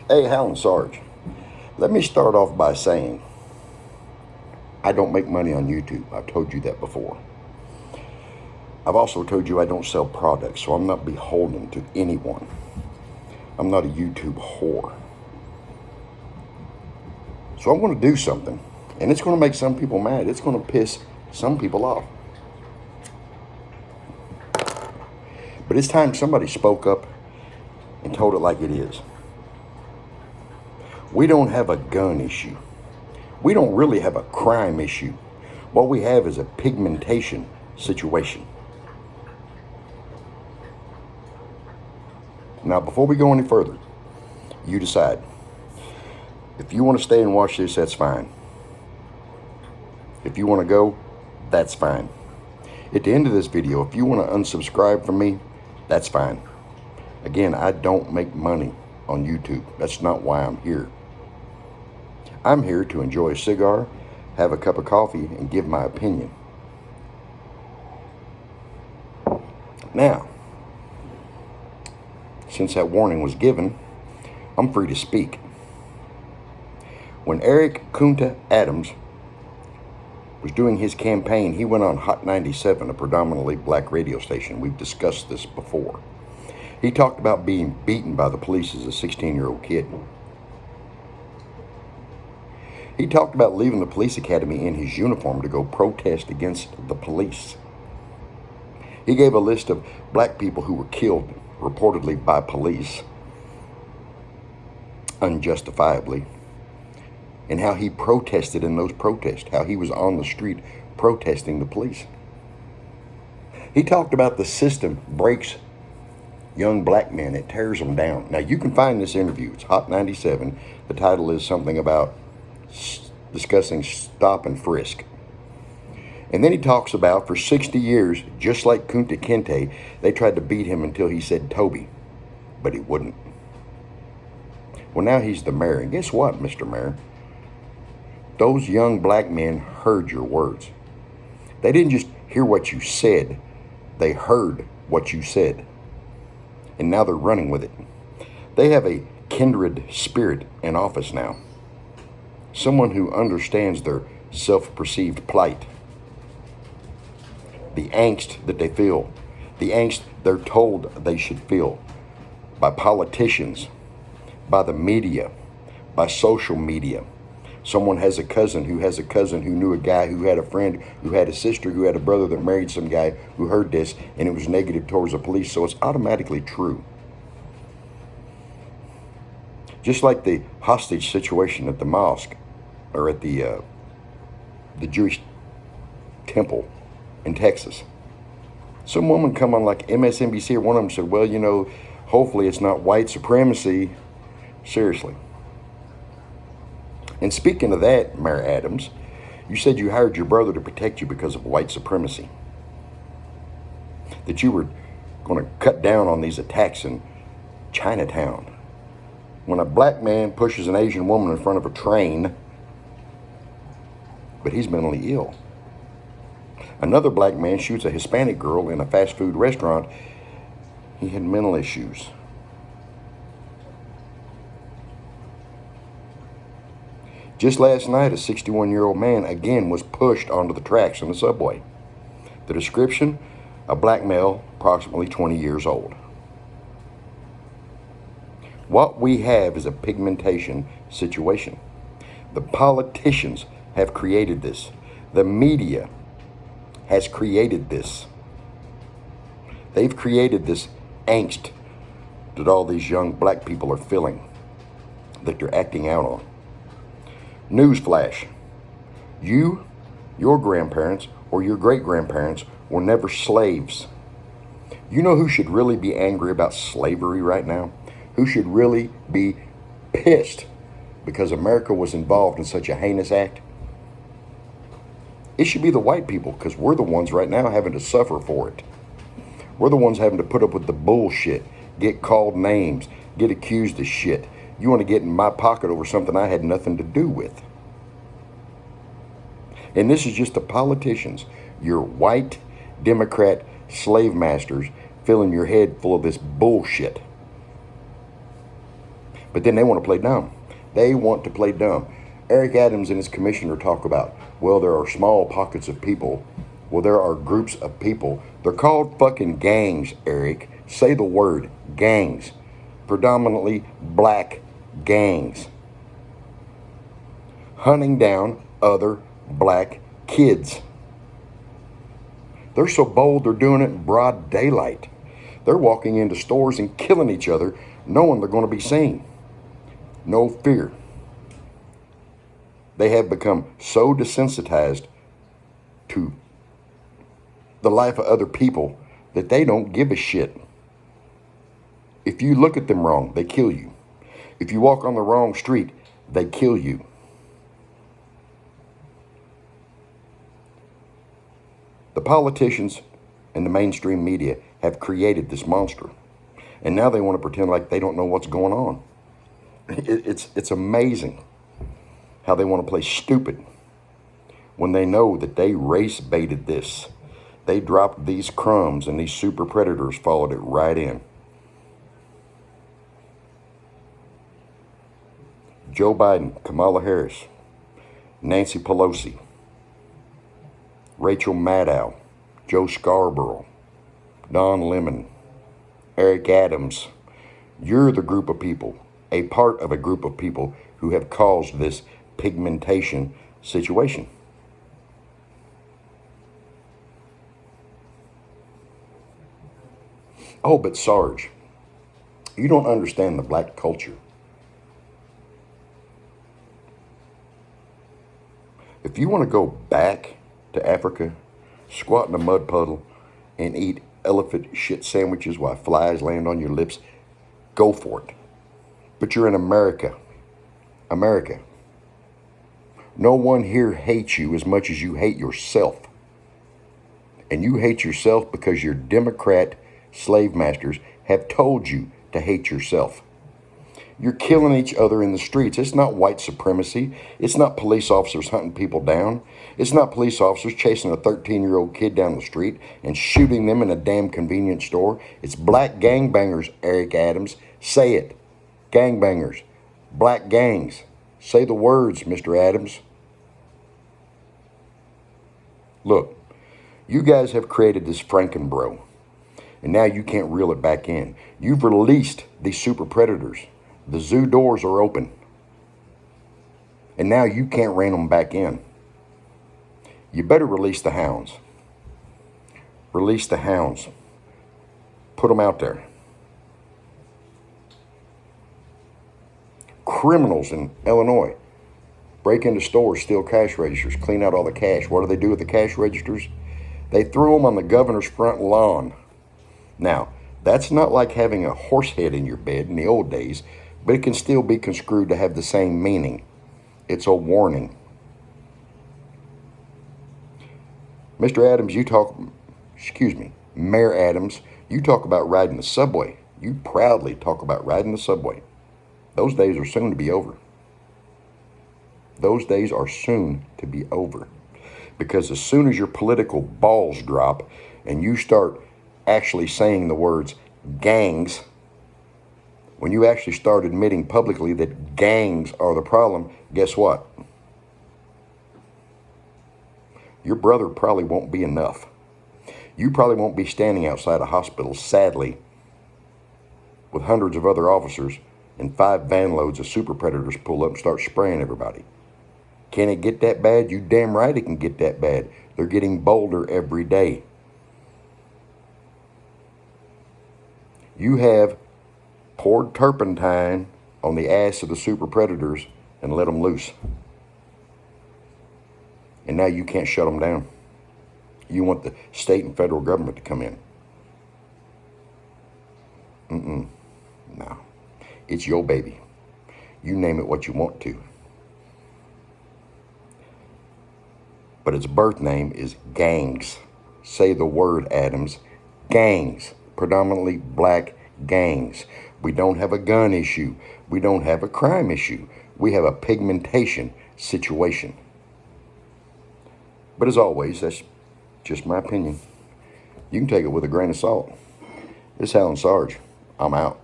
Hey, Hal and Sarge, let me start off by saying I don't make money on YouTube. I've told you that before. I've also told you I don't sell products, so I'm not beholden to anyone. I'm not a YouTube whore. So I'm going to do something, and it's going to make some people mad. It's going to piss some people off. But it's time somebody spoke up and told it like it is. We don't have a gun issue. We don't really have a crime issue. What we have is a pigmentation situation. Now, before we go any further, you decide. If you want to stay and watch this, that's fine. If you want to go, that's fine. At the end of this video, if you want to unsubscribe from me, that's fine. Again, I don't make money on YouTube. That's not why I'm here. I'm here to enjoy a cigar, have a cup of coffee, and give my opinion. Now, since that warning was given, I'm free to speak. When Eric Kunta Adams was doing his campaign, he went on Hot 97, a predominantly black radio station. We've discussed this before. He talked about being beaten by the police as a 16-year-old kid. He talked about leaving the police academy in his uniform to go protest against the police. He gave a list of black people who were killed, reportedly by police, unjustifiably, and how he protested in those protests, how he was on the street protesting the police. He talked about the system breaks young black men, it tears them down. Now, you can find this interview. It's Hot 97. The title is something about discussing stop and frisk. And then he talks about, for 60 years, just like Kunta Kinte, they tried to beat him until he said Toby, but he wouldn't. Well, now he's the mayor. And guess what, Mr. Mayor? Those young black men heard your words. They didn't just hear what you said. They heard what you said. And now they're running with it. They have a kindred spirit in office now. Someone who understands their self-perceived plight. The angst that they feel. The angst they're told they should feel. By politicians. By the media. By social media. Someone has a cousin who has a cousin who knew a guy who had a friend who had a sister who had a brother that married some guy who heard this, and it was negative towards the police, so it's automatically true. Just like the hostage situation at the mosque, or at the Jewish temple in Texas. Some woman come on like MSNBC, or one of them said, well, you know, hopefully it's not white supremacy. Seriously. And speaking of that, Mayor Adams, you said you hired your brother to protect you because of white supremacy. That you were going to cut down on these attacks in Chinatown. When a black man pushes an Asian woman in front of a train, but he's mentally ill. Another black man shoots a Hispanic girl in a fast food restaurant. He had mental issues. Just last night, a 61-year-old man again was pushed onto the tracks in the subway. The description, a black male, approximately 20 years old. What we have is a pigmentation situation. The politicians have created this. The media has created this. They've created this angst that all these young black people are feeling, that they're acting out on. Newsflash. You, your grandparents, or your great-grandparents were never slaves. You know who should really be angry about slavery right now? Who should really be pissed because America was involved in such a heinous act? It should be the white people, because we're the ones right now having to suffer for it. We're the ones having to put up with the bullshit, get called names, get accused of shit. You want to get in my pocket over something I had nothing to do with. And this is just the politicians, your white Democrat slave masters, filling your head full of this bullshit. But then they want to play dumb. They want to play dumb. Eric Adams and his commissioner talk about, well, there are small pockets of people. Well, there are groups of people. They're called fucking gangs, Eric. Say the word, gangs. Predominantly black gangs. Hunting down other black kids. They're so bold, they're doing it in broad daylight. They're walking into stores and killing each other, knowing they're going to be seen. No fear. They have become so desensitized to the life of other people that they don't give a shit. If you look at them wrong, they kill you. If you walk on the wrong street, they kill you. The politicians and the mainstream media have created this monster. And now they want to pretend like they don't know what's going on. It's amazing how they want to play stupid when they know that they race baited this. They dropped these crumbs and these super predators followed it right in. Joe Biden, Kamala Harris, Nancy Pelosi, Rachel Maddow, Joe Scarborough, Don Lemon, Eric Adams. You're the group of people, a part of a group of people who have caused this pigmentation situation. Oh, but Sarge, you don't understand the black culture. If you want to go back to Africa, squat in a mud puddle, and eat elephant shit sandwiches while flies land on your lips, go for it. But you're in America. America. No one here hates you as much as you hate yourself. And you hate yourself because your Democrat slave masters have told you to hate yourself. You're killing each other in the streets. It's not white supremacy. It's not police officers hunting people down. It's not police officers chasing a 13-year-old kid down the street and shooting them in a damn convenience store. It's black gangbangers, Eric Adams. Say it. Gangbangers. Black gangs. Say the words, Mr. Adams. Look, you guys have created this Frankenbro, and now you can't reel it back in. You've released these super predators. The zoo doors are open, and now you can't rein them back in. You better release the hounds. Release the hounds. Put them out there. Criminals in Illinois break into stores, steal cash registers, clean out all the cash. What do they do with the cash registers? They throw them on the governor's front lawn. Now, that's not like having a horse head in your bed in the old days, but it can still be construed to have the same meaning. It's a warning. Mr. Adams, Mayor Adams, you talk about riding the subway. You proudly talk about riding the subway. Those days are soon to be over. Those days are soon to be over. Because as soon as your political balls drop and you start actually saying the words gangs, when you actually start admitting publicly that gangs are the problem, guess what? Your brother probably won't be enough. You probably won't be standing outside a hospital, sadly, with hundreds of other officers and 5 van loads of super predators pull up and start spraying everybody. Can it get that bad? You damn right it can get that bad. They're getting bolder every day. You have poured turpentine on the ass of the super predators and let them loose. And now you can't shut them down. You want the state and federal government to come in. No. It's your baby. You name it what you want to. But its birth name is gangs. Say the word, Adams. Gangs. Predominantly black gangs. We don't have a gun issue. We don't have a crime issue. We have a pigmentation situation. But as always, that's just my opinion. You can take it with a grain of salt. This is Alan Sarge. I'm out.